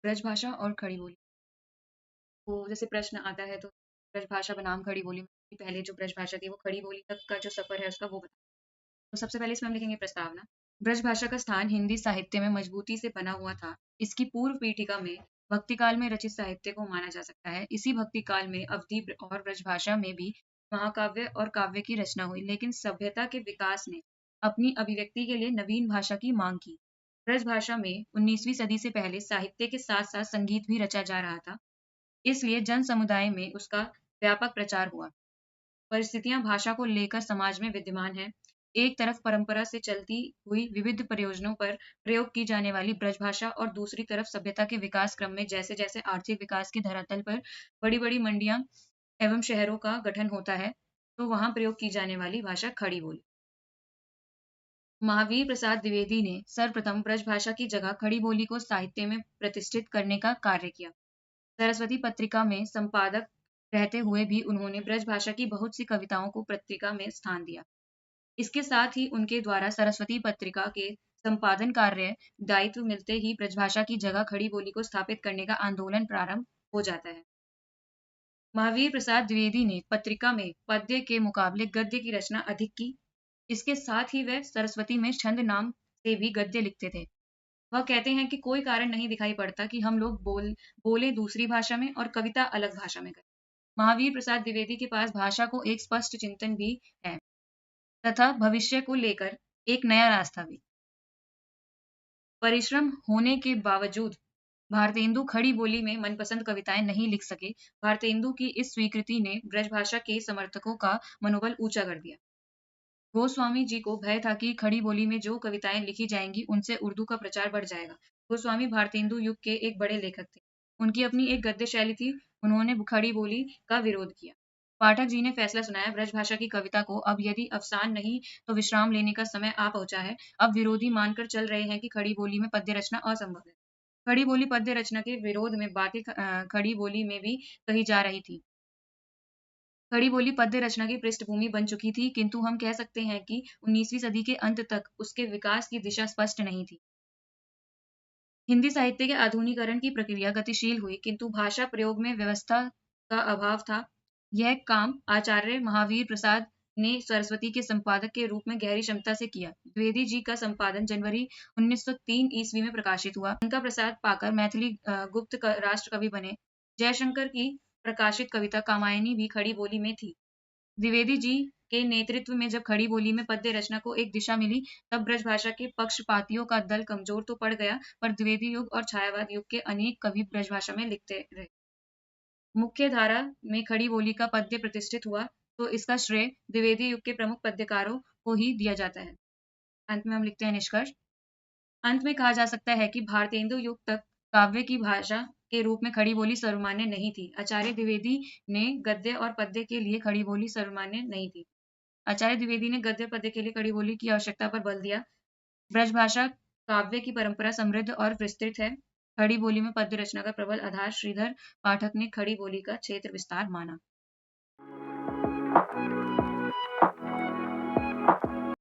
ब्रजभाषा और खड़ी बोली। तो जैसे प्रश्न आता है तो ब्रजभाषा बनाम खड़ी बोली में पहले जो ब्रजभाषा थी वो खड़ी बोली तक का जो सफ़र है उसका वो बताएँ। तो सबसे पहले इसमें हम लिखेंगे प्रस्तावना। ब्रजभाषा का स्थान हिंदी साहित्य में मजबूती से बना हुआ था। इसकी पूर्व पीठिका में भक्ति काल में रचित साहित्य को माना जा सकता है। इसी भक्ति काल में अवधी और ब्रजभाषा में भी महाकाव्य और काव्य की रचना हुई, लेकिन सभ्यता के विकास ने अपनी अभिव्यक्ति के लिए नवीन भाषा की मांग की। ब्रजभाषा में 19वीं सदी से पहले साहित्य के साथ-साथ संगीत भी रचा जा रहा था। इसलिए जन समुदाय में उसका व्यापक प्रचार हुआ। परिस्थितियां भाषा को लेकर समाज में विद्यमान हैं। एक तरफ परंपरा से चलती हुई विविध प्रयोजनों पर प्रयोग की जाने वाली ब्रजभाषा और दूसरी तरफ सभ्यता के विकास क्रम में जैसे-जैसे आर्थिक विकास के धरातल पर बड़ी-बड़ी मंडियां एवं शहरों का गठन होता है, तो वहां प्रयोग की जाने वाली भाषा खड़ी बोली। महावीर प्रसाद द्विवेदी ने सर्वप्रथम ब्रजभाषा की जगह खड़ी बोली को साहित्य में प्रतिष्ठित करने का कार्य किया। सरस्वती पत्रिका में संपादक रहते हुए भी उन्होंने ब्रजभाषा की बहुत सी कविताओं को पत्रिका में स्थान दिया। इसके साथ ही उनके द्वारा सरस्वती पत्रिका के संपादन कार्य दायित्व मिलते ही ब्रजभाषा की जगह खड़ी बोली को स्थापित करने का आंदोलन प्रारंभ हो जाता है। महावीर प्रसाद द्विवेदी ने पत्रिका में पद्य के मुकाबले गद्य की रचना अधिक की। इसके साथ ही वह सरस्वती में छंद नाम से भी गद्य लिखते थे। वह कहते हैं कि कोई कारण नहीं दिखाई पड़ता कि हम लोग बोले दूसरी भाषा में और कविता अलग भाषा में करें। महावीर प्रसाद द्विवेदी के पास भाषा को एक स्पष्ट चिंतन भी है तथा भविष्य को लेकर एक नया रास्ता भी। परिश्रम होने के बावजूद भारतेंदु खड़ी बोली में मनपसंद कविताएं नहीं लिख सके। भारतेंदु की इस स्वीकृति ने ब्रजभाषा के समर्थकों का मनोबल ऊंचा कर दिया। गोस्वामी जी को भय था कि खड़ी बोली में जो कविताएं लिखी जाएंगी उनसे उर्दू का प्रचार बढ़ जाएगा। गोस्वामी भारतेंदु युग के एक बड़े लेखक थे। उनकी अपनी एक गद्य शैली थी। उन्होंने खड़ी बोली का विरोध किया। पाठक जी ने फैसला सुनाया, ब्रजभाषा की कविता को अब यदि अवसान नहीं तो विश्राम लेने का समय आ पहुंचा है। अब विरोधी मानकर चल रहे हैं कि खड़ी बोली में पद्य रचना असंभव है। खड़ी बोली पद्य रचना के विरोध में बातें खड़ी बोली में भी कही जा रही थी। खड़ी बोली पद्य रचना की पृष्ठभूमि बन चुकी थी, किंतु हम कह सकते हैं कि 19वीं सदी के अंत तक उसके विकास की दिशा स्पष्ट नहीं थी। हिंदी साहित्य के आधुनिकीकरण की प्रक्रिया गतिशील हुई, किंतु भाषा प्रयोग में व्यवस्था का अभाव था। यह काम आचार्य महावीर प्रसाद ने सरस्वती के संपादक के रूप में गहरी क्षमता से किया। द्विवेदी जी का संपादन जनवरी 1903 ईस्वी में प्रकाशित हुआ। उनका प्रसाद पाकर मैथिली गुप्त राष्ट्र कवि बने। जयशंकर की प्रकाशित कविता कामायनी भी खड़ी बोली में थी। द्विवेदी जी के नेतृत्व में जब खड़ी बोली में पद्य रचना को एक दिशा मिली, तब ब्रजभाषा के पक्षपातियों का दल कमजोर तो पड़ गया, पर द्विवेदी युग और छायावाद युग के अनेक कवि ब्रजभाषा में लिखते रहे। मुख्य धारा में खड़ी बोली का पद्य प्रतिष्ठित हुआ, तो इसका श्रेय द्विवेदी युग के प्रमुख पद्यकारों को ही दिया जाता है। अंत में हम लिखते हैं निष्कर्ष। अंत में कहा जा सकता है कि भारतेंदु युग तक काव्य की भाषा के रूप में खड़ी बोली सर्वमान्य नहीं थी। आचार्य द्विवेदी ने गद्य और पद्य के लिए खड़ी बोली सर्वमान्य नहीं थी। आचार्य द्विवेदी ने गद्य पद्य के लिए खड़ी बोली की आवश्यकता पर बल दिया। ब्रजभाषा काव्य की परंपरा समृद्ध और विस्तृत है। खड़ी बोली में पद्य रचना का प्रबल आधार श्रीधर पाठक ने खड़ी बोली का क्षेत्र विस्तार माना।